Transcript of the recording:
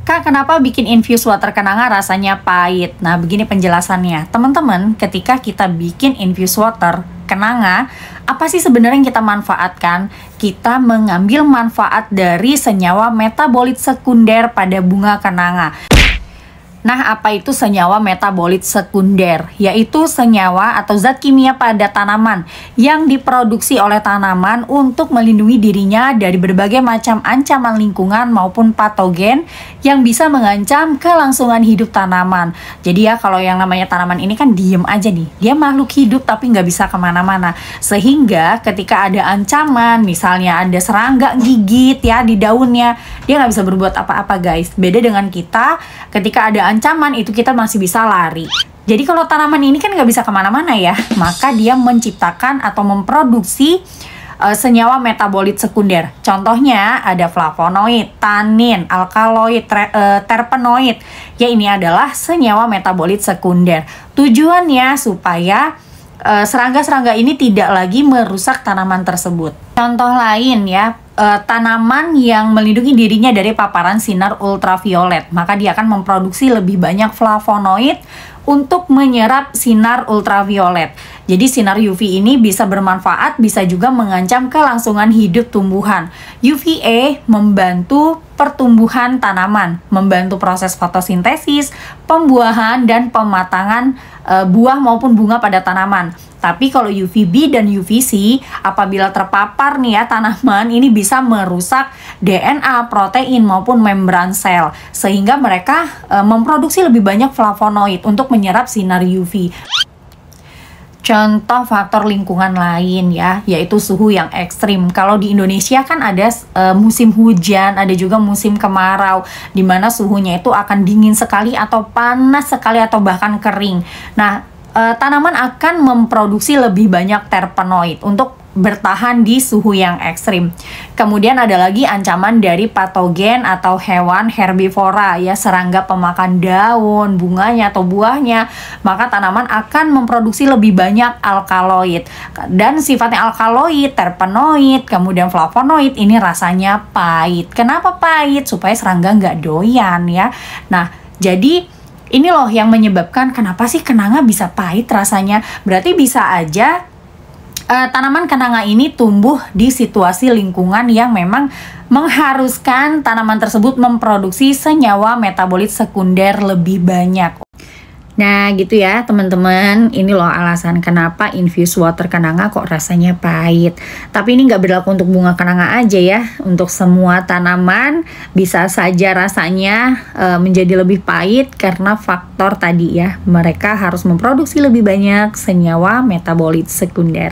Kak, kenapa bikin infused water kenanga rasanya pahit? Nah, begini penjelasannya. Teman-teman, ketika kita bikin infused water kenanga, apa sih sebenarnya yang kita manfaatkan? Kita mengambil manfaat dari senyawa metabolit sekunder pada bunga kenanga. Nah, apa itu senyawa metabolit sekunder? Yaitu senyawa atau zat kimia pada tanaman yang diproduksi oleh tanaman untuk melindungi dirinya dari berbagai macam ancaman lingkungan maupun patogen yang bisa mengancam kelangsungan hidup tanaman. Jadi ya, kalau yang namanya tanaman ini kan diem aja nih. Dia makhluk hidup tapi nggak bisa kemana-mana. Sehingga ketika ada ancaman, misalnya ada serangga gigit ya di daunnya, dia nggak bisa berbuat apa-apa guys. Beda dengan kita, ketika ada ancaman itu kita masih bisa lari. Jadi kalau tanaman ini kan nggak bisa kemana-mana ya, maka dia menciptakan atau memproduksi senyawa metabolit sekunder. Contohnya ada flavonoid, tanin, alkaloid, terpenoid. Ya, ini adalah senyawa metabolit sekunder. Tujuannya supaya serangga-serangga ini tidak lagi merusak tanaman tersebut. Contoh lain ya, tanaman yang melindungi dirinya dari paparan sinar ultraviolet, maka dia akan memproduksi lebih banyak flavonoid untuk menyerap sinar ultraviolet. Jadi sinar UV ini bisa bermanfaat, bisa juga mengancam kelangsungan hidup tumbuhan. UVA membantu pertumbuhan tanaman, membantu proses fotosintesis, pembuahan, dan pematangan buah maupun bunga pada tanaman. Tapi kalau UVB dan UVC, apabila terpapar nih ya tanaman, ini bisa merusak DNA, protein maupun membran sel, sehingga mereka memproduksi lebih banyak flavonoid untuk menyerap sinar UV. Contoh faktor lingkungan lain ya, yaitu suhu yang ekstrim. Kalau di Indonesia kan ada musim hujan, ada juga musim kemarau, di mana suhunya itu akan dingin sekali atau panas sekali atau bahkan kering. Nah, tanaman akan memproduksi lebih banyak terpenoid untuk bertahan di suhu yang ekstrim. Kemudian ada lagi ancaman dari patogen atau hewan herbivora ya, serangga pemakan daun, bunganya atau buahnya, maka tanaman akan memproduksi lebih banyak alkaloid. Dan sifatnya alkaloid, terpenoid, kemudian flavonoid ini rasanya pahit. Kenapa pahit? Supaya serangga nggak doyan ya. Nah, jadi ini loh yang menyebabkan kenapa sih kenanga bisa pahit rasanya. Berarti bisa aja tanaman kenanga ini tumbuh di situasi lingkungan yang memang mengharuskan tanaman tersebut memproduksi senyawa metabolit sekunder lebih banyak. Nah gitu ya teman-teman, ini loh alasan kenapa infused water kenanga kok rasanya pahit. Tapi ini nggak berlaku untuk bunga kenanga aja ya, untuk semua tanaman bisa saja rasanya menjadi lebih pahit karena faktor tadi ya, mereka harus memproduksi lebih banyak senyawa metabolit sekunder.